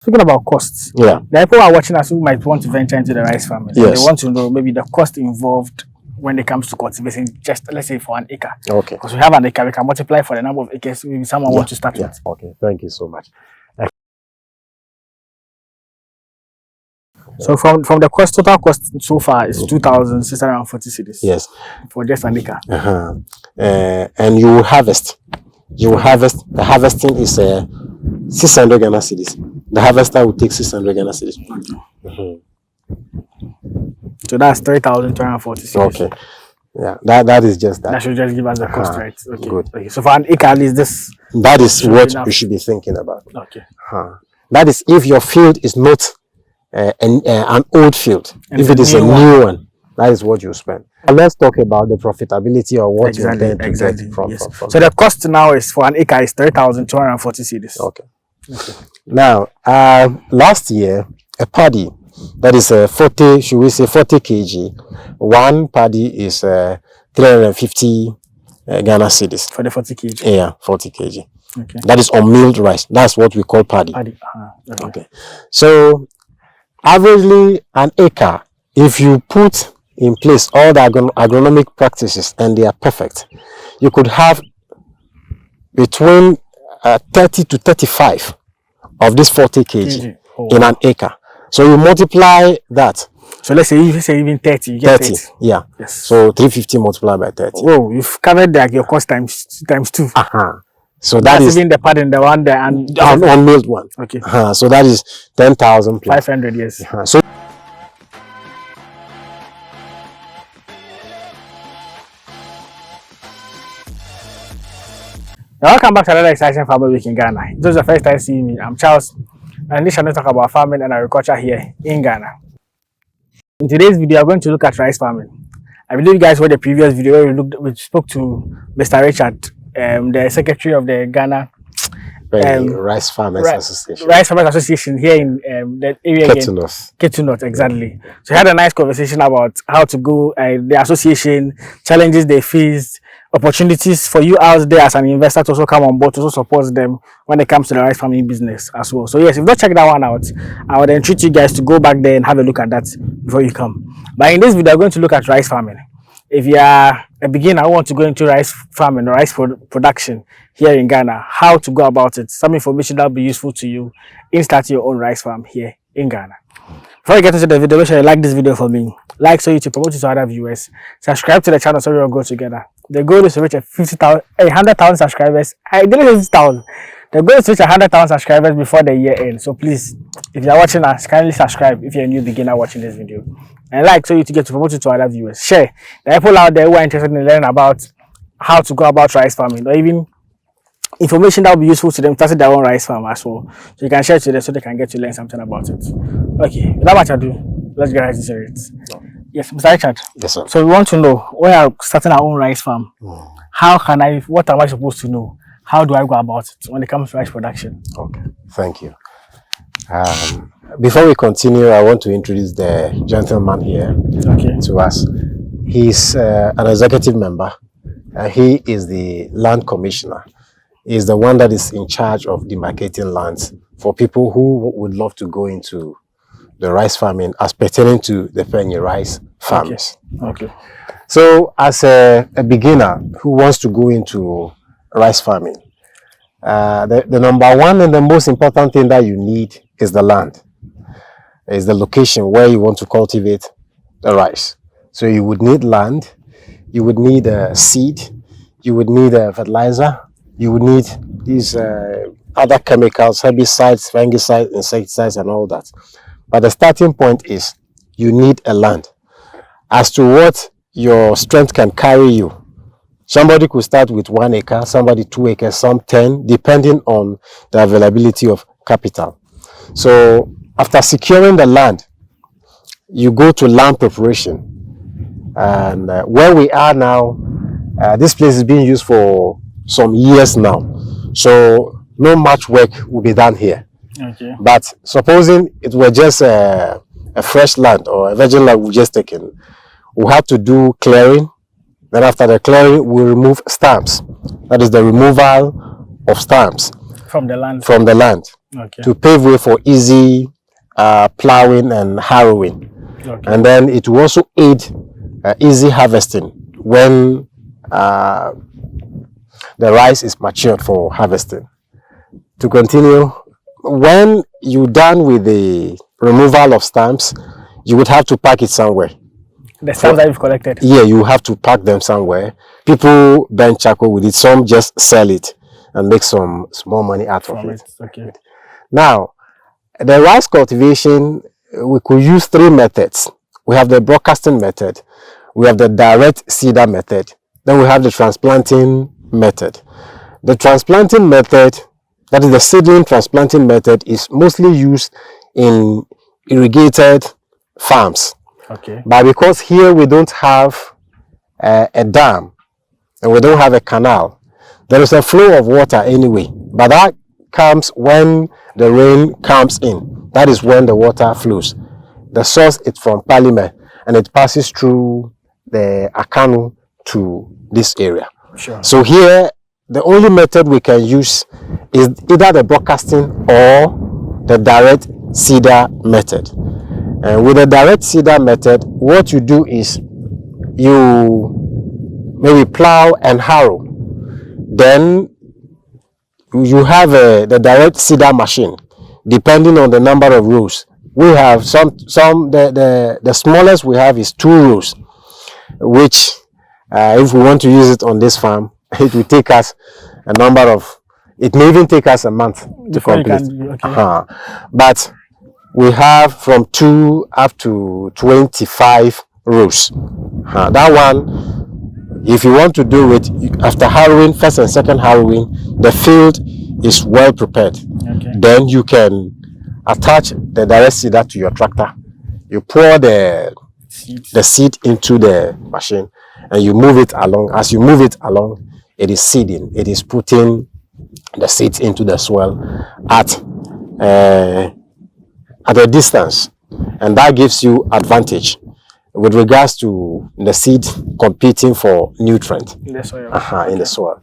Speaking about costs, Yeah. the people who are watching us who might want to venture into the rice farming, Yes. they want to know maybe the cost involved when it comes to cultivation, just let's say for an acre. Okay. Because we have an acre, we can multiply for the number of acres maybe someone wants to start with. Okay. Thank you so much. So from the cost, total cost so far is 2,640 cedis. Yes. For just an acre. And you will harvest. You will harvest. The harvesting is 600 Ghana cedis. The harvester will take 600 Ghana cedis. So that's 3,240 cedis. Okay. Yeah, that is just that. That should just give us the cost, right? Okay. Good. Okay. So for an acre, at least this. That is what you should be thinking about. Okay. That is if your field is not an old field. And if it is a new one, that is what you spend. And let's talk about the profitability or what you intend to get from. So the cost now is for an acre is 3,240 cedis. Okay. Now, last year, a paddy that is 40, should we say 40 kg, one paddy is 350 Ghana cedis. For the 40 kg? Yeah, 40 kg. Okay. That is on milled rice. That's what we call paddy. Okay. So, averagely, an acre, if you put in place all the agronomic practices and they are perfect, you could have between 30 to 35 of this 40 kg in an acre. So you multiply that. So let's say if you say even 30, you get 30. Yeah. Yes. So 350 multiplied by 30. Whoa, you've covered your cost times 2. So that is even the part in the one there and unmilled one. Okay. So that is 10,000 plus 500. Yes. So now, welcome back to another exciting Farmer Week in Ghana. If this is the first time seeing me, I'm Charles, and this channel talk about farming and agriculture here in Ghana. In today's video, I'm going to look at rice farming. I believe you guys watched the previous video where we spoke to Mr. Richard, the secretary of the Ghana Rice Farmers Association. Rice Farmers Association here in the area Ketu North, exactly. So we had a nice conversation about how to go, the association, challenges they faced, opportunities for you out there as an investor to also come on board to also support them when it comes to the rice farming business as well. So yes, if you don't check that one out, I would entreat you guys to go back there and have a look at that before you come. But in this video, I'm going to look at rice farming. If you are a beginner who wants to go into rice farming or rice production here in Ghana, how to go about it, some information that will be useful to you in starting your own rice farm here in Ghana. Before you get into the video, make sure you like this video for me. Like so you to promote it to other viewers. Subscribe to the channel so we all go together. The goal is to reach 100,000 subscribers. I didn't say 50,000. The goal is to reach 100,000 subscribers before the year ends. So please, if you are watching us, kindly subscribe if you're a new beginner watching this video. And like so you to get to promote it to other viewers. Share. The people out there who are interested in learning about how to go about rice farming or even information that will be useful to them to start their own rice farm as well. So you can share it to them so they can get to learn something about it. Okay, without much ado, let's get right into it. Yes, Mr. Richard. Yes, sir. So we want to know, when I'm starting our own rice farm, what am I supposed to know? How do I go about it when it comes to rice production? Okay, thank you. Before we continue, I want to introduce the gentleman here to us. He's an executive member. He is the land commissioner. He's the one that is in charge of demarcating lands for people who would love to go into the rice farming as pertaining to the penny rice farmers. Okay. So as a beginner who wants to go into rice farming, the number one and the most important thing that you need is the land. Is the location where you want to cultivate the rice. So you would need land, you would need a seed, you would need a fertilizer, you would need these other chemicals, herbicides, fungicides, insecticides, and all that. But the starting point is you need a land. As to what your strength can carry you, somebody could start with 1 acre, somebody 2 acres, some 10, depending on the availability of capital. So after securing the land, you go to land preparation. And where we are now, this place is being used for some years now. So no much work will be done here. Okay. But supposing it were just a fresh land or a virgin land we just taken, we have to do clearing. Then after the clearing, we remove stamps. That is the removal of stamps from the land. From the land. Okay. to pave way for easy plowing and harrowing. Okay. And then it will also aid easy harvesting when the rice is matured for harvesting. To continue, when you're done with the removal of stamps, you would have to pack it somewhere. The stamps that you've collected? Yeah, you have to pack them somewhere. People burn charcoal with it. Some just sell it and make some small money out of it. Okay. Now, the rice cultivation, we could use 3 methods. We have the broadcasting method, we have the direct seeder method, then we have the transplanting method. The transplanting method, that is the seedling transplanting method, is mostly used in irrigated farms. Okay. But because here we don't have a dam and we don't have a canal, there is a flow of water anyway. But that comes when the rain comes in. That is when the water flows. The source is from Parliament and it passes through the Akanu to this area. Sure. So here, the only method we can use is either the broadcasting or the direct seeder method. And with the direct seeder method, what you do is you maybe plow and harrow. Then you have the direct seeder machine, depending on the number of rows. We have the smallest we have is 2 rows, which if we want to use it on this farm, it will take us it may even take us a month to complete. Okay. But we have from 2 up to 25 rows. That one, if you want to do it after harrowing, first and second harrowing, the field is well prepared. Okay. Then you can attach the direct seeder to your tractor. You pour the seed into the machine and you move it along. As you move it along, it is seeding. It is putting the seeds into the soil at a distance, and that gives you advantage with regards to the seed competing for nutrient in the soil. In the soil.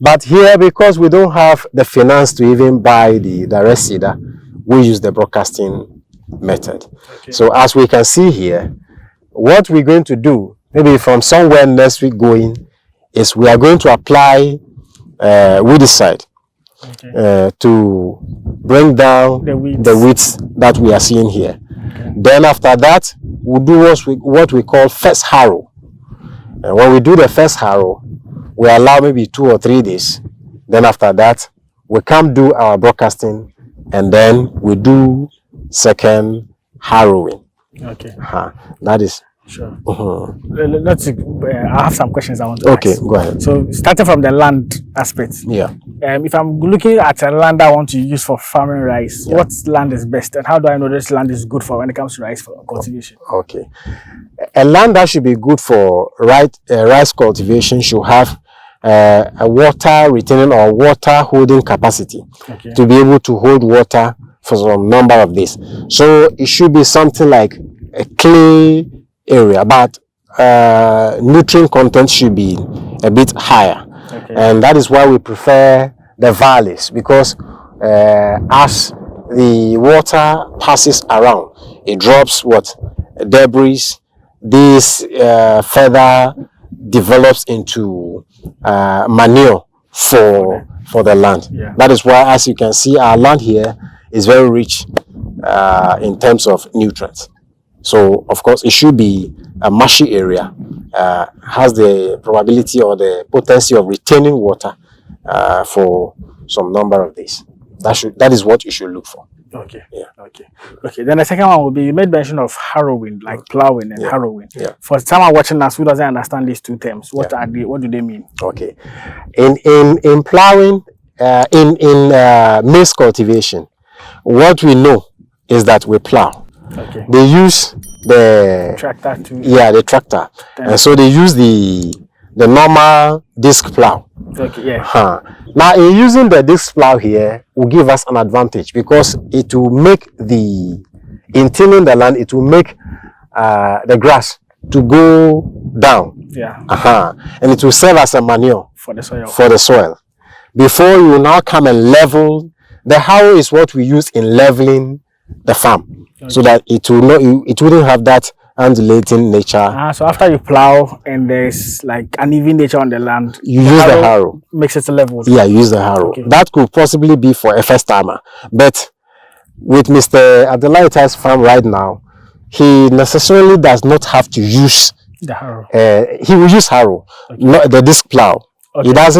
But here, because we don't have the finance to even buy the direct seeder, we use the broadcasting method. Okay. So as we can see here, what we're going to do, maybe from somewhere next week going, is we are going to apply weedicide. Okay. To bring down the weeds that we are seeing here. Okay. Then after that, we'll do what we call first harrow. And when we do the first harrow, we allow maybe 2 or 3 days. Then after that, we come do our broadcasting, and then we do second harrowing. Okay. That is. Sure. Let's. I have some questions I want to ask. Okay, go ahead. So starting from the land aspect. Yeah. If I'm looking at a land I want to use for farming rice, what land is best, and how do I know this land is good for when it comes to rice for cultivation? Okay. A land that should be good for rice cultivation should have a water retaining or water holding capacity. Okay. To be able to hold water for some number of days. So it should be something like a clay area, but nutrient content should be a bit higher. Okay. And that is why we prefer the valleys, because as the water passes around, it drops debris. This further develops into manure for the land. Yeah. That is why, as you can see, our land here is very rich in terms of nutrients. So, of course, it should be a marshy area, has the probability or the potency of retaining water for some number of days. That is what you should look for. Okay. Yeah. Okay. Then the second one will be, you made mention of harrowing, like plowing and harrowing. Yeah. For someone watching us who doesn't understand these two terms, what do they mean? Okay. In plowing, in maize cultivation, what we know is that we plow. Okay. They use the tractor too. Yeah, the tractor. And so they use the normal disc plow. Okay, yeah. Now, in using the disc plow here will give us an advantage, because it will make in tilling the land, it will make the grass to go down. Yeah. And it will serve as a manure for the soil. Before you now come and level The harrow is what we use in leveling the farm, so that it wouldn't have that undulating nature. So after you plow and there's like an even nature on the land, you use the harrow. Makes it level. Yeah, you use the harrow. Okay. That could possibly be for a first timer, but with Mr. Adelaita's farm right now, he necessarily does not have to use the harrow. He will use harrow, not the disc plow. Okay. He does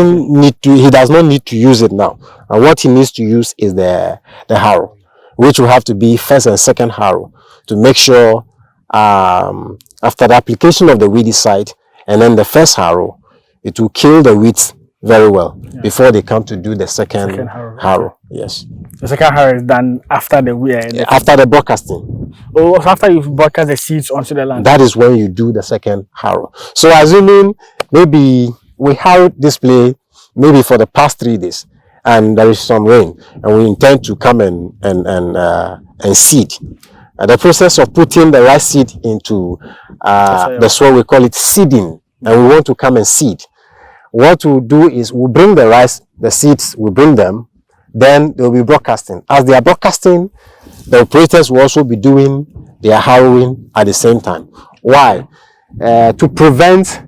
not need to use it now. And what he needs to use is the harrow, which will have to be first and second harrow to make sure after the application of the weedicide and then the first harrow, it will kill the weeds very well before they come to do the second harrow. Yes. The second harrow is done after the broadcasting. Oh, so after you broadcast the seeds onto the land. That is when you do the second harrow. So assuming maybe we harrowed this place maybe for the past 3 days, and there is some rain, and we intend to come and seed. The process of putting the rice seed into the soil, we call it seeding, and we want to come and seed. What we'll do is we'll bring the rice, the seeds, we'll bring them, then they'll be broadcasting. As they are broadcasting, the operators will also be doing their harrowing at the same time. Why? To prevent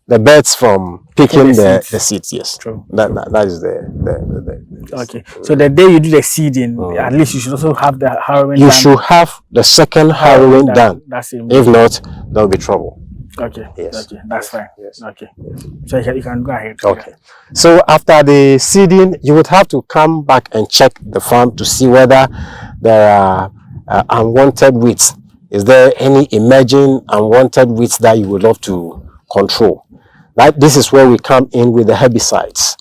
the birds from picking the seeds. Yes. True. That is the okay. So the day you do the seeding, at least you should also have the harrowing done. You should have the second harrowing done. That's it. If not, there'll be trouble. Okay. Yes. Okay. That's fine. Yes. Okay. So you can go ahead. Okay. So after the seeding, you would have to come back and check the farm to see whether there are unwanted weeds. Is there any emerging unwanted weeds that you would love to control? This is where we come in with the herbicides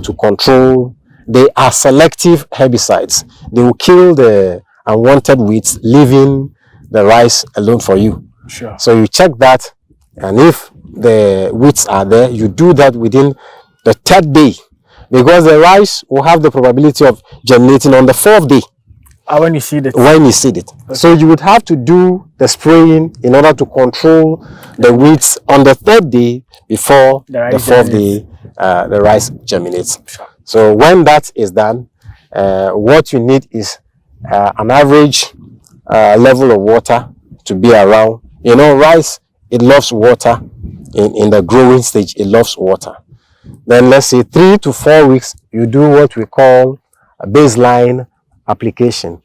to control. They are selective herbicides. They will kill the unwanted weeds, leaving the rice alone for you. Sure. So you check that, and if the weeds are there, you do that within the 3rd day, because the rice will have the probability of germinating on the 4th day. When you seed it. When you seed it. Okay. So you would have to do the spraying in order to control the weeds on the 3rd day before the 4th day the rice germinates. Sure. So when that is done, what you need is an average level of water to be around. You know, rice, it loves water. In the growing stage, it loves water. Then let's say 3 to 4 weeks, you do what we call a baseline application.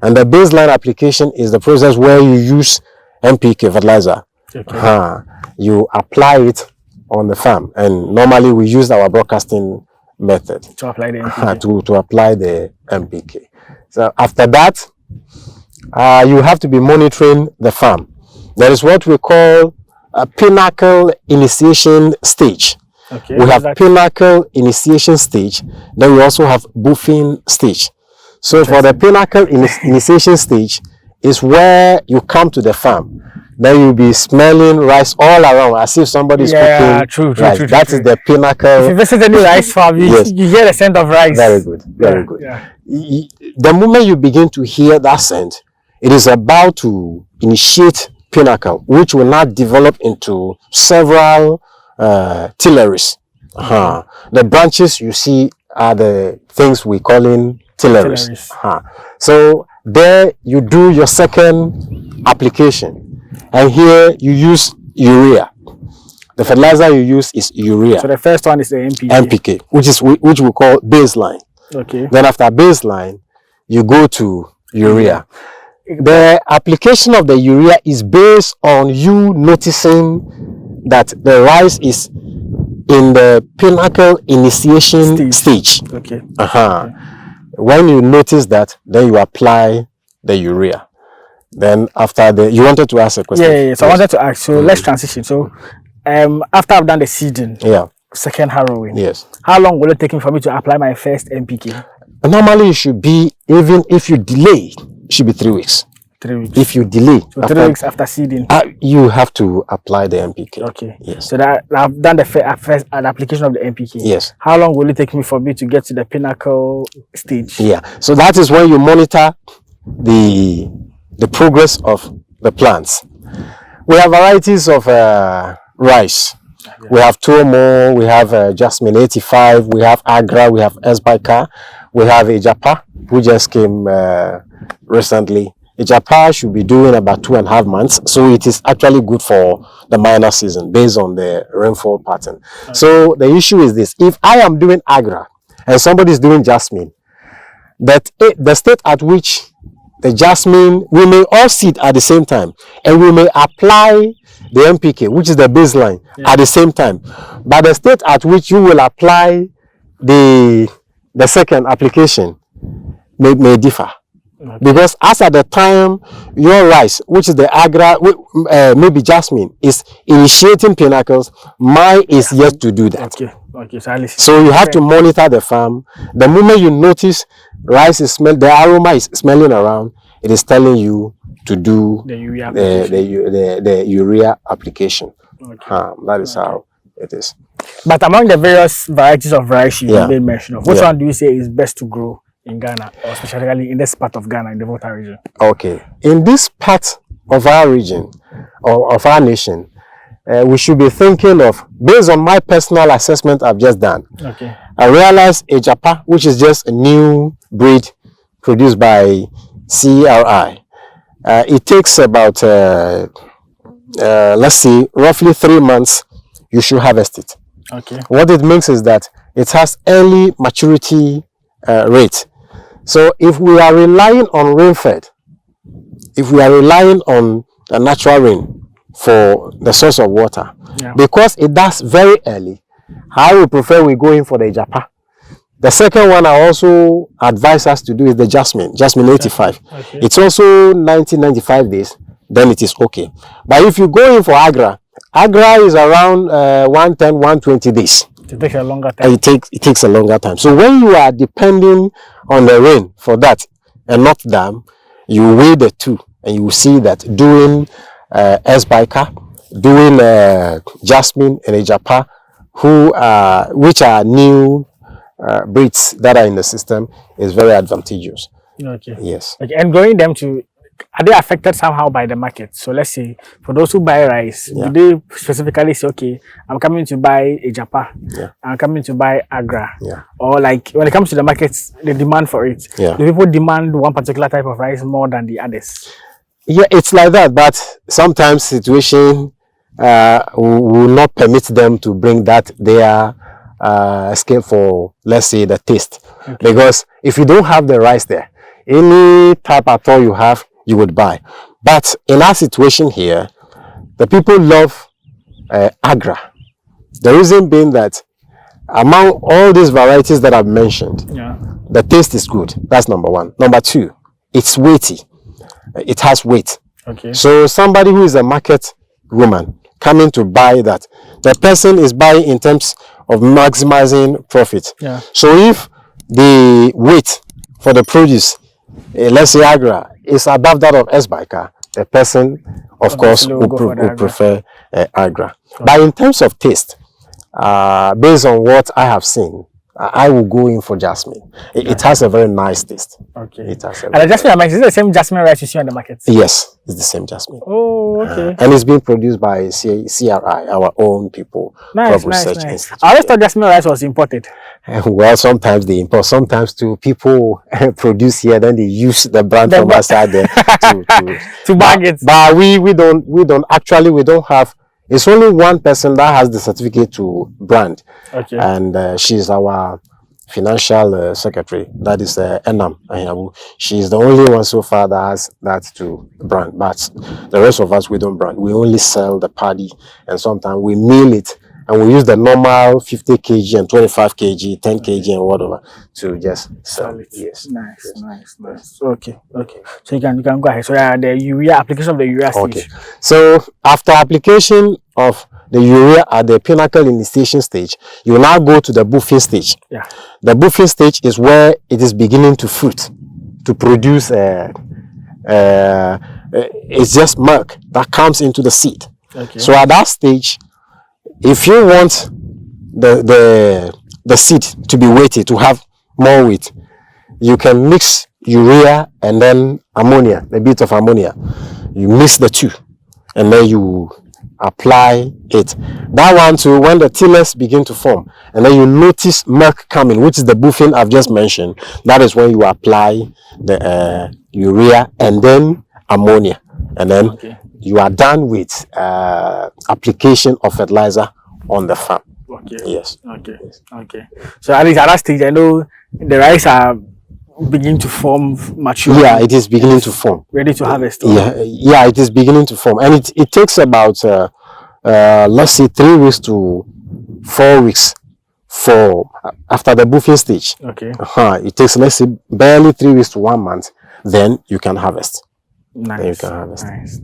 And the baseline application is the process where you use NPK fertilizer. Okay. You apply it on the farm, and normally we use our broadcasting method to apply the NPK. To apply the NPK. So after that, you have to be monitoring the farm. There is what we call a pinnacle initiation stage. Okay, we have pinnacle initiation stage, then we also have buffing stage. So for the pinnacle initiation stage is where you come to the farm. Then you'll be smelling rice all around as if somebody's cooking true, That is the pinnacle. If you visit any rice farm, you hear the scent of rice. Very good, very good. Yeah. The moment you begin to hear that scent, it is about to initiate pinnacle, which will now develop into several tillaries. The branches you see are the things we call in tillaries. So there you do your second application, and here you use urea. The fertilizer you use is urea. So the first one is the NPK. NPK, which we call baseline. Okay. Then after baseline, you go to urea. The application of the urea is based on you noticing that the rice is in the pinnacle initiation stage. Okay. Okay. When you notice that, then you apply the urea. Then after you wanted to ask a question. Yeah. So I wanted to ask. So let's transition. So after I've done the seeding, second harrowing. Yes. How long will it take me for me to apply my first NPK? Normally, it should be, even if you delay, it should be 3 weeks. 3 weeks. If you delay, so 3 weeks after seeding, you have to apply the NPK. Okay. Yes. So that I've done the first application of the NPK. Yes. How long will it take me for me to get to the pinnacle stage? Yeah. So that is when you monitor the progress of the plants. We have varieties of rice. We have Tomo, we have Jasmine 85, we have Agra, we have Esbika. We have a Japa who just came recently. A Japa should be doing about 2.5 months, so it is actually good for the minor season based on the rainfall pattern. Okay. So the issue is this: if I am doing Agra and somebody is doing jasmine, that the state at which the jasmine, we may all seed at the same time, and we may apply the NPK, which is the baseline, at the same time. But the state at which you will apply the second application may differ. Okay. Because as at the time your rice, which is the Agra, maybe jasmine, is initiating pinnacles, mine is yet to do that. Okay. So you have to monitor the farm. The moment you notice rice is the aroma is smelling around, it is telling you to do the urea application. Okay. That is how it is. But among the various varieties of rice you made mention of, which one do you say is best to grow in Ghana, or especially in this part of Ghana, in the Volta region? Okay, in this part of our region, or of our nation, we should be thinking of, based on my personal assessment I've just done. Okay. I realized a Japa, which is just a new breed produced by CRI. It takes about, let's see, roughly 3 months, you should harvest it. Okay. What it means is that it has early maturity rate. So if we are relying on rain-fed, if we are relying on the natural rain for the source of water, because it does very early, I would prefer we go in for the Japa. The second one I also advise us to do is the Jasmine 85. Okay. It's also 90-95 days, then it is okay. But if you go in for Agra is around 110-120 days. It takes a longer time. It takes a longer time. So when you are depending on the rain for that and not dam, you weigh the two and you will see that doing S-Biker, doing Jasmine and a Japa, which are new breeds that are in the system, is very advantageous. Okay. Yes. Okay. And growing them are they affected somehow by the market? So let's say for those who buy rice, do they specifically say, okay, I'm coming to buy a Japa, I'm coming to buy Agra, or like when it comes to the markets, the demand for it, do people demand one particular type of rice more than the others? Yeah, it's like that, but sometimes situation will not permit them to bring that their scale for, let's say, the taste. Okay. Because if you don't have the rice there, any type at all you have, you would buy. But in our situation here, the people love Agra. The reason being that among all these varieties that I've mentioned, the taste is good. That's number one. Number two, it's weighty. It has weight. Okay. So somebody who is a market woman coming to buy that, the person is buying in terms of maximizing profit. Yeah. So if the weight for the produce, let's say Agra, is above that of S-Biker, the person, of course, would prefer Agra. Okay. But in terms of taste, based on what I have seen, I will go in for Jasmine. It has a very nice taste. Okay. It has and the Jasmine, is it the same Jasmine rice you see on the market? Yes, it's the same Jasmine. Oh, okay. And it's being produced by CRI, our own people. Nice. I always thought Jasmine rice was imported. Well, sometimes they import, sometimes too people produce here, then they use the brand from outside there to bag it. But we don't have. It's only one person that has the certificate to brand. Okay. And she's our financial secretary. That is Enam. She's the only one so far that has that to brand. But the rest of us, we don't brand. We only sell the paddy, and sometimes we mill it. And we use the normal 50 kg and 25 kg, 10 kg and whatever to just sell it. Yes. Nice. Okay. So you can go ahead. So the urea application of the urea stage. Okay. So after application of the urea at the pinnacle initiation stage, you will now go to the buffing stage. Yeah. The buffing stage is where it is beginning to fruit, to produce. It's just milk that comes into the seed. Okay. So at that stage, if you want the seed to be weighty, to have more weight, you can mix urea and then ammonia, a bit of ammonia. You mix the two, and then you apply it. That one too, when the tillers begin to form, and then you notice milk coming, which is the buffing I've just mentioned, that is when you apply the urea and then ammonia, and then you are done with application of fertilizer on the farm. Okay. Yes. Okay. Yes. Okay. So at least at that stage, I know the rice are beginning to form, mature. Yeah, it is beginning to form. Ready to harvest. Yeah, it is beginning to form, and it takes about let's say 3 weeks to 4 weeks for after the buffing stage. Okay. It takes, let's say, barely 3 weeks to 1 month. Then you can harvest. Nice. Nice.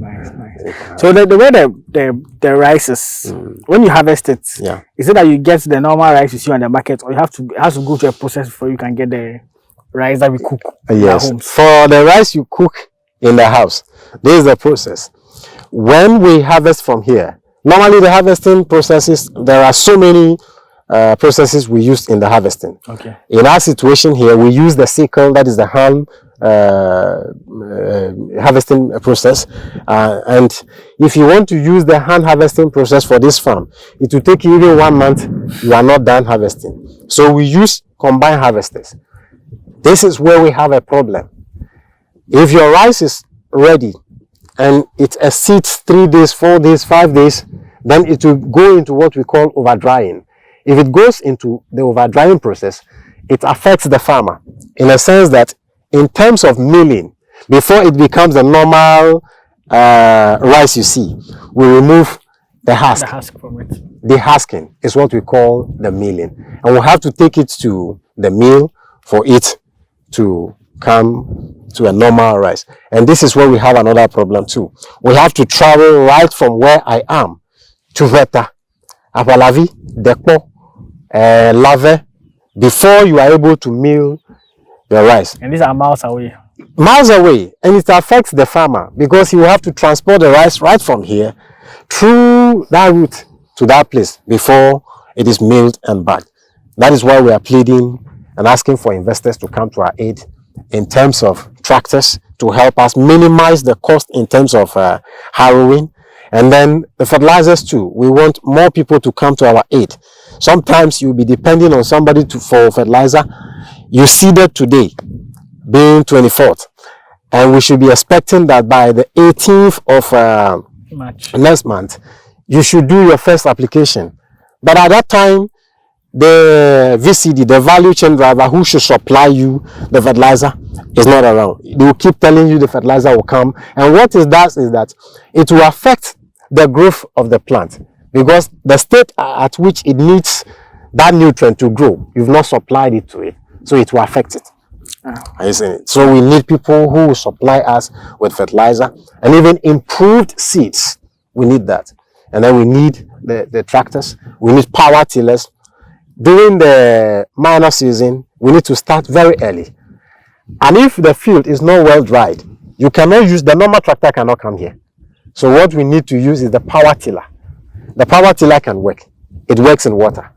So the way the rice is, when you harvest it, is it that you get the normal rice you see on the market, or it has to go to a process before you can get the rice that we cook in our homes? For the rice you cook in the house, this is the process. When we harvest from here, normally the harvesting processes, there are so many processes we use in the harvesting. Okay. In our situation here, we use the sickle, that is the hand harvesting process, and if you want to use the hand harvesting process for this farm, it will take you even 1 month. You are not done harvesting. So we use combined harvesters. This is where we have a problem. If your rice is ready and it exceeds 3 days, 4 days, 5 days, then it will go into what we call over drying. If it goes into the over drying process, it affects the farmer in a sense that in terms of milling, before it becomes the normal rice you see, we remove the husk. The husk from it. The husking is what we call the milling, and we'll have to take it to the mill for it to come to a normal rice. And this is where we have another problem too. We have to travel right from where I am to Veta, Apalavi, Depo, Lave, before you are able to mill the rice. And these are miles away. Miles away, and it affects the farmer because he will have to transport the rice right from here through that route to that place before it is milled and bagged. That is why we are pleading and asking for investors to come to our aid in terms of tractors to help us minimize the cost in terms of harrowing, and then the fertilizers too. We want more people to come to our aid. Sometimes you'll be depending on somebody for fertilizer. You seeded today, being 24th, and we should be expecting that by the 18th of next month, you should do your first application. But at that time, the VCD, the value chain driver who should supply you the fertilizer, is not around. They will keep telling you the fertilizer will come, and what it does is that it will affect the growth of the plant because the state at which it needs that nutrient to grow, you've not supplied it to it, so it will affect it. Isn't it? So we need people who will supply us with fertilizer and even improved seeds. We need that, and then we need the tractors. We need power tillers. During the minor season, we need to start very early. And if the field is not well dried, you cannot use the normal tractor, cannot come here. So what we need to use is the power tiller. The power tiller can work. It works in water.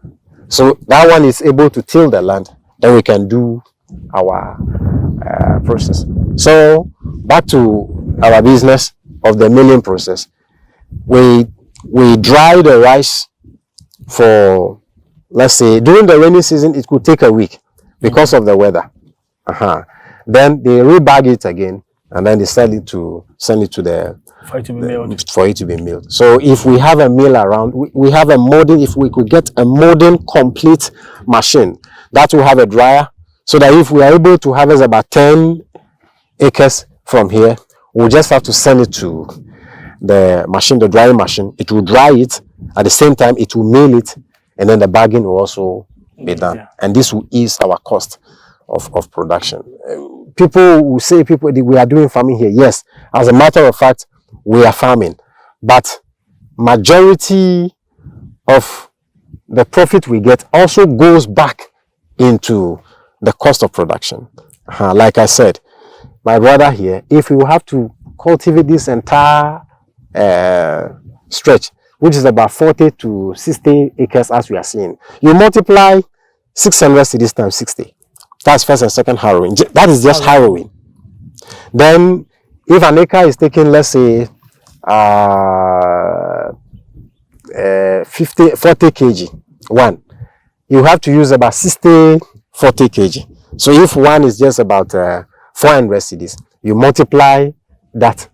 So that one is able to till the land. Then we can do our process. So back to our business of the milling process. We dry the rice for, let's say, during the rainy season, it could take a week because of the weather. Then they rebag it again, and then they send it to the for it to be milled. For it to be milled. So if we have a mill around, we have a modern. If we could get a modern complete machine that will have a dryer, so that if we are able to harvest about 10 acres from here, we'll just have to send it to the machine, the drying machine. It will dry it. At the same time, it will mill it, and then the bagging will also be done. And this will ease our cost of production. People will say, we are doing farming here. Yes, as a matter of fact, we are farming. But majority of the profit we get also goes back into the cost of production. Like I said, my brother here, if you have to cultivate this entire stretch, which is about 40 to 60 acres as we are seeing, you multiply 600 cedis times 60. That's first and second harrowing. That is just harrowing. Then if an acre is taking, let's say, 40 kg, one, you have to use about 40 kg. So if one is just about 400 cedis, you multiply that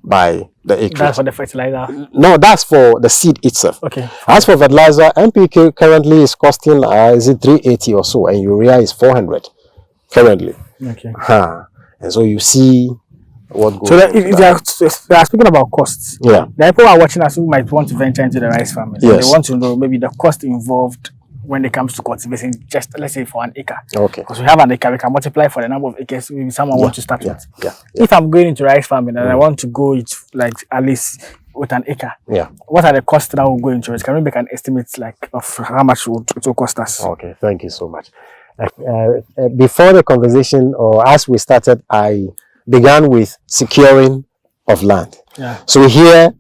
by the acreage. That's for the fertilizer? No, that's for the seed itself. Okay. As for fertilizer, NPK currently is costing, is it 380 or so, and urea is 400 currently. Okay. And so you see what goes on. So if you are speaking about costs, yeah, the people who are watching us who might want to venture into the rice farming, yes, they want to know maybe the cost involved when it comes to cultivation, just let's say for an acre. Okay. Because we have an acre, we can multiply for the number of acres maybe someone wants to start with. Yeah. If I'm going into rice farming and I want to go like at least with an acre, what are the costs that will go into it? Can we make an estimate like of how much it will cost us? Okay, thank you so much. Before the conversation, or as we started, I began with securing of land. Yeah. So here,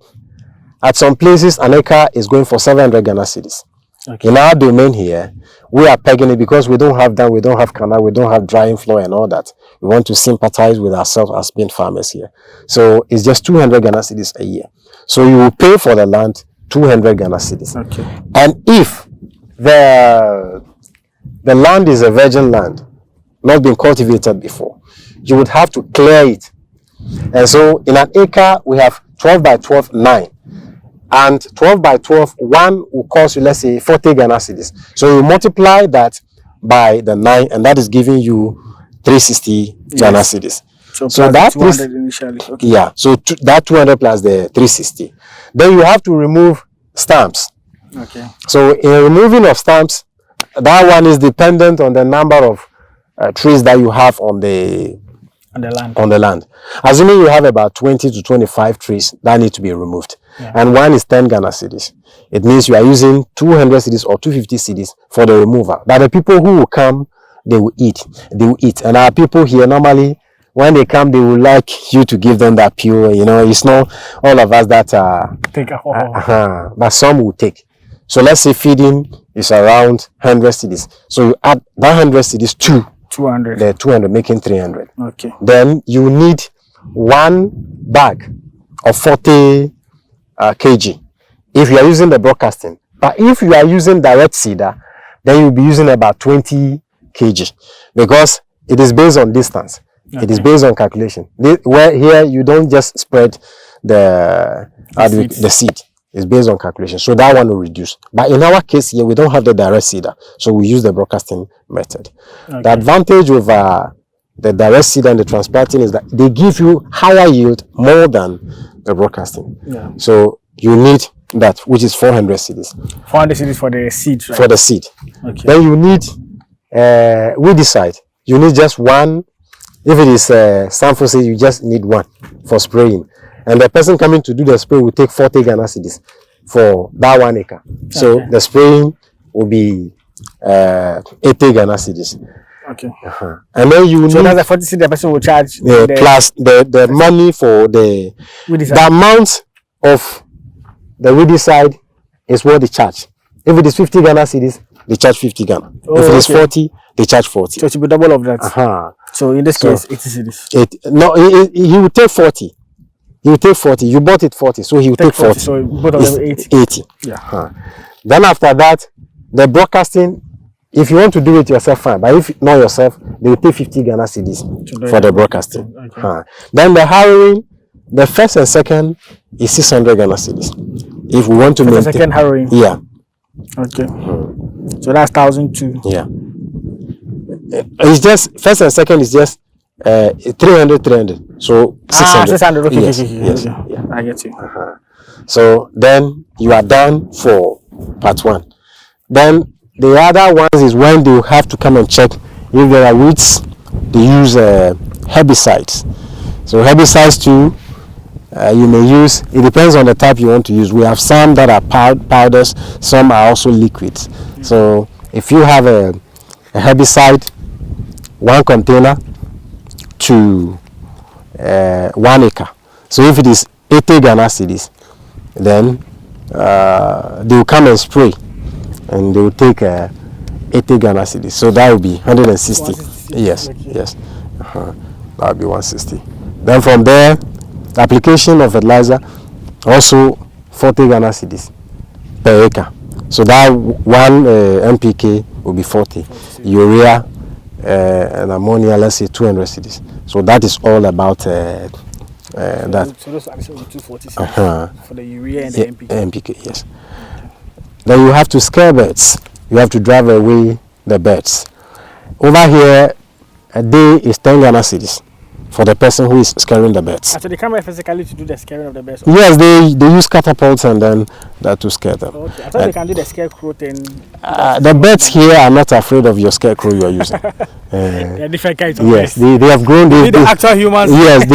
at some places, an acre is going for 700 Ghana cedis. Okay. In our domain here, we are pegging it because we don't have dam, we don't have canal, we don't have drying floor and all that. We want to sympathize with ourselves as being farmers here. So it's just 200 Ghana cedis a year. So you will pay for the land 200 Ghana cedis. Okay. And if the land is a virgin land, not been cultivated before, you would have to clear it. And so in an acre, we have 12 by 12, 9. And 12 by 12, one will cost you, let's say, 40 Ghana cedis. So you multiply that by the 9, and that is giving you 360 Ghana cedis. So that 200 initially. Okay. Yeah. So that 200 plus the 360. Then you have to remove stamps. Okay. So in removing of stamps, that one is dependent on the number of trees that you have on the land. Assuming you have about 20 to 25 trees that need to be removed, and one is 10 Ghana cedis, it means you are using 200 cedis or 250 cedis for the removal. But the people who will come, they will eat. And our people here, normally, when they come, they will like you to give them that pure, it's not all of us that take a but some will take. So let's say feeding is around 100 cedis. So you add that 100 cedis to 200. The 200, making 300. Okay. Then you need one bag of 40 kg if you are using the broadcasting. But if you are using direct seeder, then you'll be using about 20 kg because it is based on distance. Okay. It is based on calculation. Where here you don't just spread the seed. It's based on calculation. So that one will reduce. But in our case here, we don't have the direct seeder. So we use the broadcasting method. Okay. The advantage with the direct seeder and the transplanting is that they give you higher yield more than the broadcasting. Yeah. So you need that, which is 400 cedis. 400 cedis for the seed, right? For the seed. Okay. Then you need weedicide. You need just one. If it is sample seed, you just need one for spraying. And the person coming to do the spray will take 40 Ghana cedis for that 1 acre. So the spraying will be 80 Ghana cedis. Okay. And then you so that's the 40 cedis the person will charge. Plus the money for the amount of the weedicide is what they charge. If it is 50 Ghana cedis, they charge 50 Ghana. If it is 40, they charge 40. So it will be double of that. So in this case, 80 cedis. He will take 40. He will take 40. You bought it 40, so he will take 40. So both of them 80. 80. Yeah. Then after that, the broadcasting, if you want to do it yourself, fine. But if not yourself, they will take 50 Ghana cedis for the broadcasting. Okay. Then the harrowing, the first and second is 600 Ghana cedis. If we want to maintain. The second harrowing? Yeah. Okay. So that's 1,002. Yeah. It's just, first and second is just 300. So 600. 600. Okay. Yes. Okay. Yes. Yeah. I get you. So then you are done for part 1. Then the other ones is when they have to come and check if there are weeds. They use herbicides. So herbicides too, you may use. It depends on the type you want to use. We have some that are powders. Some are also liquids. So if you have a herbicide, 1 container to 1 acre. So if it is 80 Ghana cedis, then they will come and spray, and they will take 80 Ghana cedis. So that will be 160. Yes, yes. That will be 160. Then from there, the application of fertilizer, also 40 Ghana cedis. per acre. So that one NPK will be 40. Urea and ammonia, let's say 200 cedis. So that is all about that. So those are 240 cedis for the urea and the NPK. NPK, yes. Then you have to scare beds. You have to drive away the beds. Over here, a day is 10 Ghana cedis for the person who is scaring the beds. So they come physically to do the scaring of the beds? Yes, they use catapults and then that to scare them. Okay. I thought they can do the scarecrow thing. The beds here are not afraid of your scarecrow you are using. They are different kinds of yes, beds. they have grown. They the actual humans. Yes,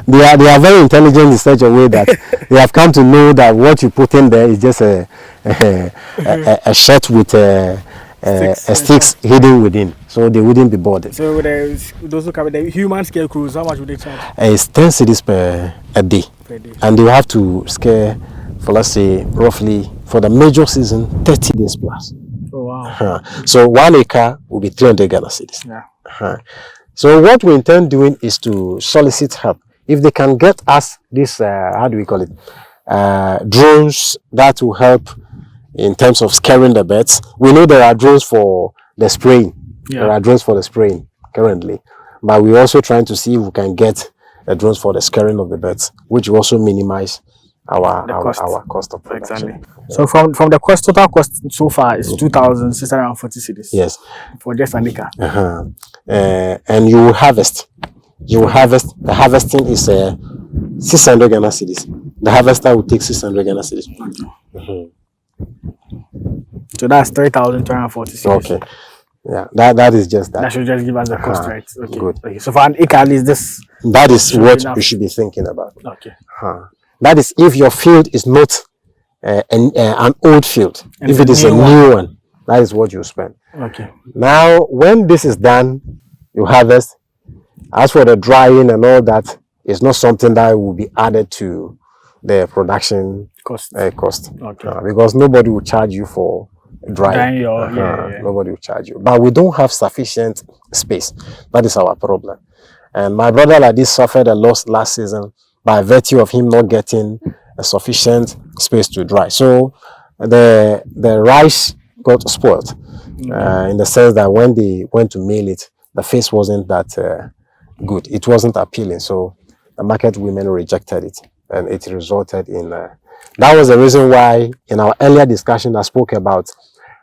they are very intelligent in such a way that they have come to know that what you put in there is just a shirt with sticks hidden within, so they wouldn't be bothered. So those who carry the human scarecrows, how much would they charge? It's 10 cedis per day, and they will have to scare for, let's say, roughly for the major season 30 days plus. Oh wow! So 1 acre will be 300 Ghana cedis. Yeah. So what we intend doing is to solicit help. If they can get us this, how do we call it, drones that will help in terms of scaring the beds. We know there are drones for the spraying. Yeah. There are drones for the spraying currently, but we're also trying to see if we can get the drones for the scaring of the beds, which will also minimize our cost of production. Exactly. So from the total cost so far is 2,640 cedis. Yes. For just an acre. And you will harvest. You will harvest. The harvesting is 600 Ghana cedis. The harvester will take 600 Ghana cedis. So that's 3,240 cedis. Okay. Yeah, that is just that. That should just give us the cost, right? Okay. Good. Okay. So for an acre, at least this. That is what we should be thinking about. Okay. That is if your field is not an old field. And if it is a new one, that is what you spend. Okay. Now, when this is done, you harvest. As for the drying and all that, it's not something that will be added to the production cost. Okay. Because nobody will charge you for drying. Nobody will charge you. But we don't have sufficient space. That is our problem. And my brother like this suffered a loss last season by virtue of him not getting a sufficient space to dry. So the rice got spoiled in the sense that when they went to mail it, the face wasn't that good. It wasn't appealing. So the market women rejected it, and it resulted in that was the reason why in our earlier discussion I spoke about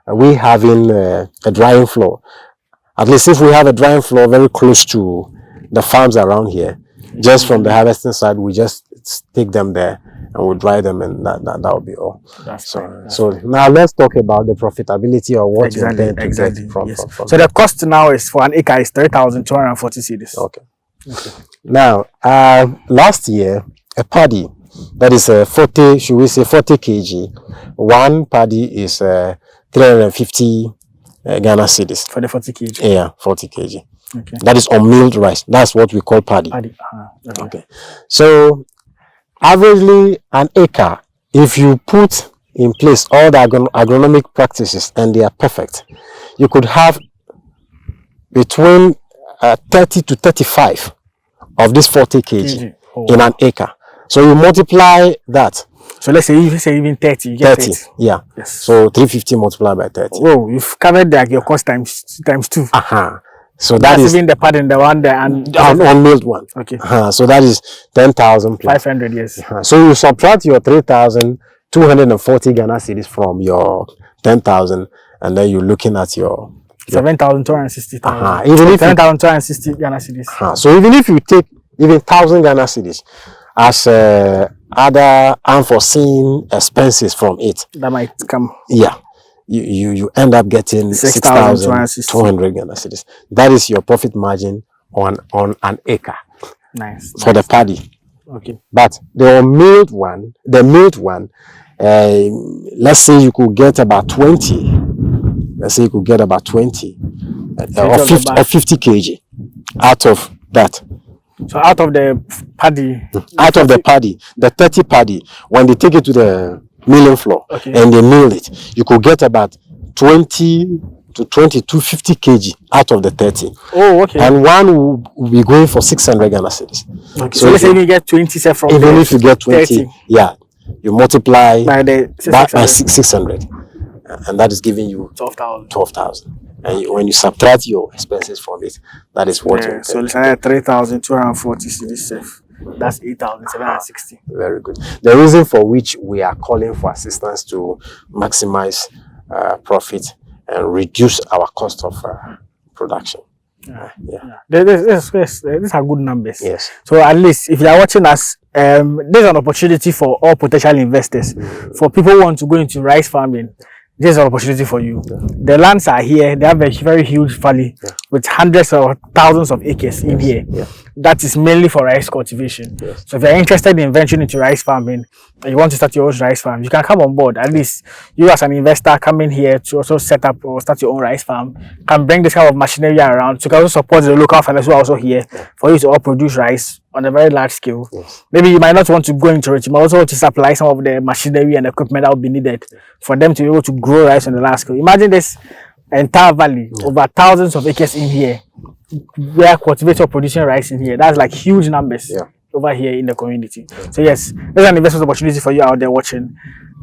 we having a drying floor. At least if we have a drying floor very close to the farms around here, just from the harvesting side, we just take them there and we'll dry them, and that will be all. So now let's talk about the profitability or what you intend to get from. So the cost now is for an acre is 3,240 cedis. Okay. Now, last year, a paddy that is 40, should we say 40 kg, one paddy is 350 Ghana cedis. For the 40 kg? Yeah, 40 kg. Okay. That is unmilled rice. That's what we call paddy. Okay. So, averagely an acre, if you put in place all the agronomic practices and they are perfect, you could have between 30 to 35 of this 40 kg in an acre. So you multiply that. So let's say you say even 30, you get 30. Yeah. Yes. So 350 multiplied by 30. Oh, you've covered your cost times 2. So that is even the part in the one there and unmilled one. Okay. So that is 10,000 plus 500. Yes. So you subtract your 3,240 Ghana cedis from your 10,000, and then you're looking at your 7,260. Even if 7,260 Ghana cedis. So even if you take even 1,000 Ghana cedis as other unforeseen expenses from it, that might come. Yeah. You end up getting 6,200 Ghana cedis. That is your profit margin on an acre. Nice. For the paddy. Okay. But the milled one, let's say you could get about 20. Let's say you could get about 20 or 50 kg out of that. So out of the paddy? Out of the paddy, the 30 paddy, when they take it to the milling floor and they mill it, you could get about 20 to 50 kg out of the 30. Oh, okay. And one will be going for 600 Ghana cedis. Okay. So let's say you get 20 from even if you get 20, 30. Yeah. You multiply by the by 600, and that is giving you 12,000. 12,000. And when you subtract your expenses from it, that is what you so it's like 3,240 cedis. That's 8,760. Very good. The reason for which we are calling for assistance to maximize profit and reduce our cost of production. These are good numbers. Yes. So at least if you are watching us, there's an opportunity for all potential investors. For people who want to go into rice farming, there's an opportunity for you. The lands are here. They have a very huge valley with hundreds or thousands of acres in here. That is mainly for rice cultivation. So if you're interested in venturing into rice farming and you want to start your own rice farm, you can come on board. At least you as an investor coming here to also set up or start your own rice farm can bring this kind of machinery around. So you can also support the local farmers who are also here for you to all produce rice on a very large scale. Maybe you might not want to go into it, you might also want to supply some of the machinery and equipment that will be needed for them to be able to grow rice on a large scale. Imagine this entire valley, over thousands of acres in here, where cultivators are producing rice in here. That's like huge numbers over here in the community. So yes, there's an investment opportunity for you out there watching.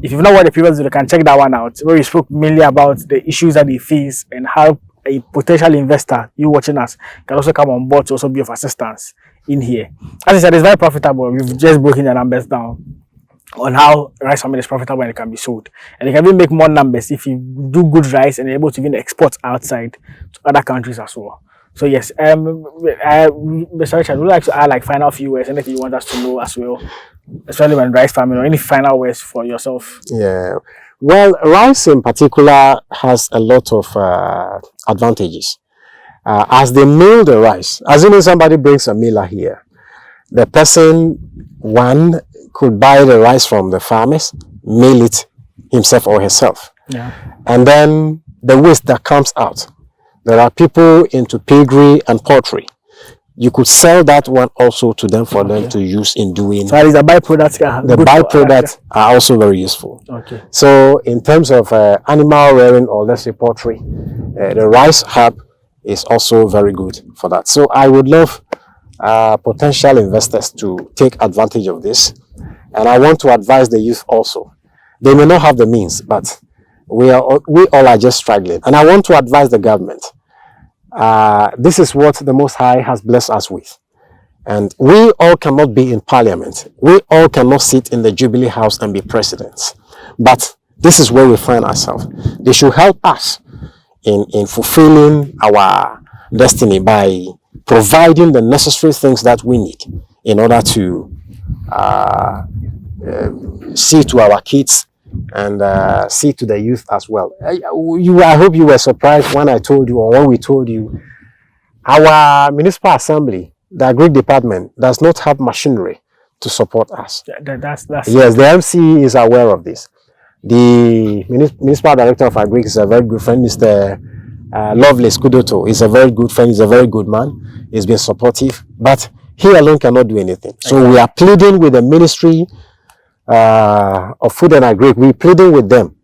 If you've not watched the previous video, you can check that one out, where we spoke mainly about the issues that they face and how a potential investor, you watching us, can also come on board to also be of assistance in here. As I said, it's very profitable. We've just broken the numbers down on how rice farming is profitable and it can be sold. And you can even make more numbers if you do good rice and you're able to even export outside to other countries as well. So yes, Mr. Richard, would you like to add like final few words, anything you want us to know as well, especially when rice farming, or any final words for yourself? Yeah, well, rice in particular has a lot of advantages. As they mill the rice, assuming somebody brings a miller here, the person, one, could buy the rice from the farmers, mill it himself or herself. And then the waste that comes out, there are people into piggery and poultry. You could sell that one also to them for them to use in doing. So the byproducts. The byproducts are also very useful. So in terms of animal rearing, or let's say poultry, the rice hub is also very good for that. So I would love potential investors to take advantage of this. And I want to advise the youth also. They may not have the means, but we all are just struggling. And I want to advise the government. This is what the Most High has blessed us with. And we all cannot be in parliament. We all cannot sit in the Jubilee House and be presidents. But this is where we find ourselves. They should help us in fulfilling our destiny by providing the necessary things that we need in order to see to our kids and see to the youth as well. I hope you were surprised when I told you, or when we told you, our municipal assembly, the agri department, does not have machinery to support us. Yes, the MC is aware of this. The municipal director of agri is a very good friend, Mr. Lovelace Kudoto. Is a very good friend. He's a very good man. He's been supportive, but he alone cannot do anything. So we are pleading with the Ministry of Food and Agri. We're pleading with them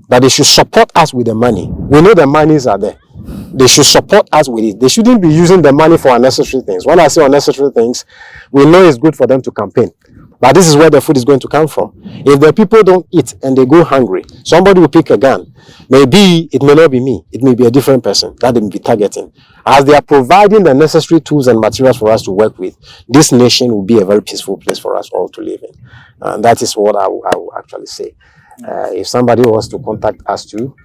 that they should support us with the money. We know the monies are there. They should support us with it. They shouldn't be using the money for unnecessary things. When I say unnecessary things, we know it's good for them to campaign. But this is where the food is going to come from. If the people don't eat and they go hungry, somebody will pick a gun. Maybe it may not be me. It may be a different person that they may be targeting. As they are providing the necessary tools and materials for us to work with, this nation will be a very peaceful place for us all to live in. And that is what I will actually say. If somebody wants to contact us too,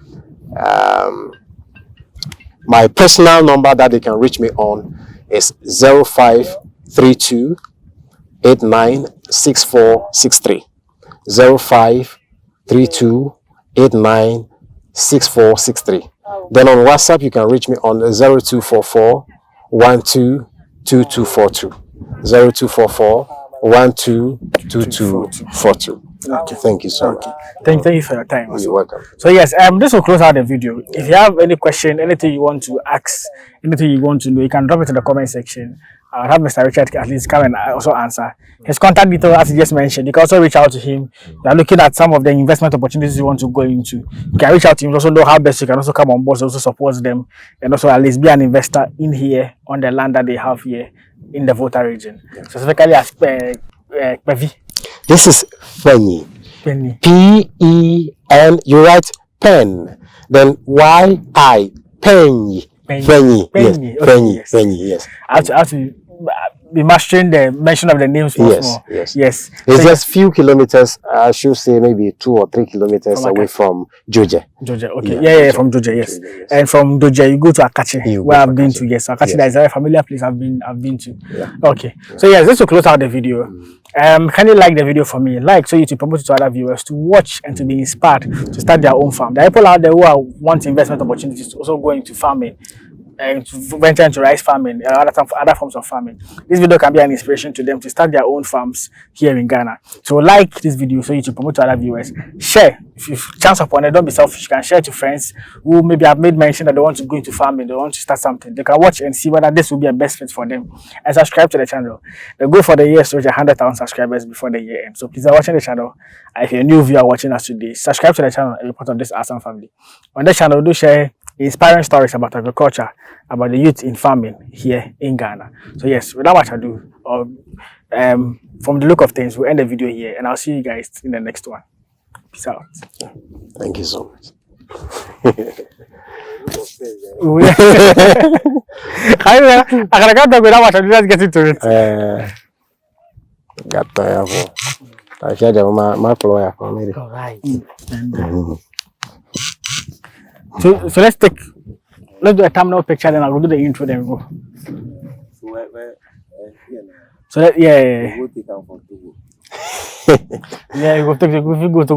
my personal number that they can reach me on is 0532 896463. 0532 896463. Then on WhatsApp you can reach me on 0244 122242. 0244 122242. Okay, thank you so much. Thank you for your time. You're welcome. So yes, this will close out the video. If you have any question, anything you want to ask, anything you want to know, you can drop it in the comment section. I'll have Mr. Richard at least come and also answer. His contact details, as he just mentioned, you can also reach out to him. You are looking at some of the investment opportunities you want to go into. You can reach out to him, also know how best you can also come on board, also support them, and also at least be an investor in here on the land that they have here in the Volta region. Specifically as Pevi. This is Fanny. Penny. P-E-N, you write pen. Then Y-I, penny. Penny. Yes. Okay, Penny. yes. Penny. Yes. I have to be mastering the mention of the names once more. Yes. Yes. It's just few kilometers. I should say maybe 2 or 3 kilometers From away from Joje. Joje, okay. Yeah, Yeah, from Joje, yes. And from Joje, you go to Akachi, where I've been to. Yes, Akachi, that is a very familiar place I've been to. Yeah. Okay. So yes, just to close out the video. Can you like the video for me? Like, so you to promote it to other viewers to watch and to be inspired to start their own farm. There are people out there who want investment opportunities to also go into farming and to venture into rice farming and other forms of farming. This video can be an inspiration to them to start their own farms here in Ghana. So like this video so you to promote to other viewers. Share. If you chance upon it, don't be selfish. You can share to friends who maybe have made mention that they want to go into farming, they want to start something. They can watch and see whether this will be a best fit for them. And subscribe to the channel. The goal for the year is to reach 100,000 subscribers before the year ends. So please, watching the channel. If you're a new viewer watching us today, subscribe to the channel and be part of this awesome family. On this channel, do share inspiring stories about agriculture, about the youth in farming here in Ghana. So yes, without much ado, from the look of things, we'll end the video here and I'll see you guys in the next one. Peace out. Thank you so much. I can't talk without much ado, let's get into it. Got to I share my employer for me. All right. So let's do a thumbnail picture, then I'll do the intro, then we'll go. So that, yeah. Yeah, we go to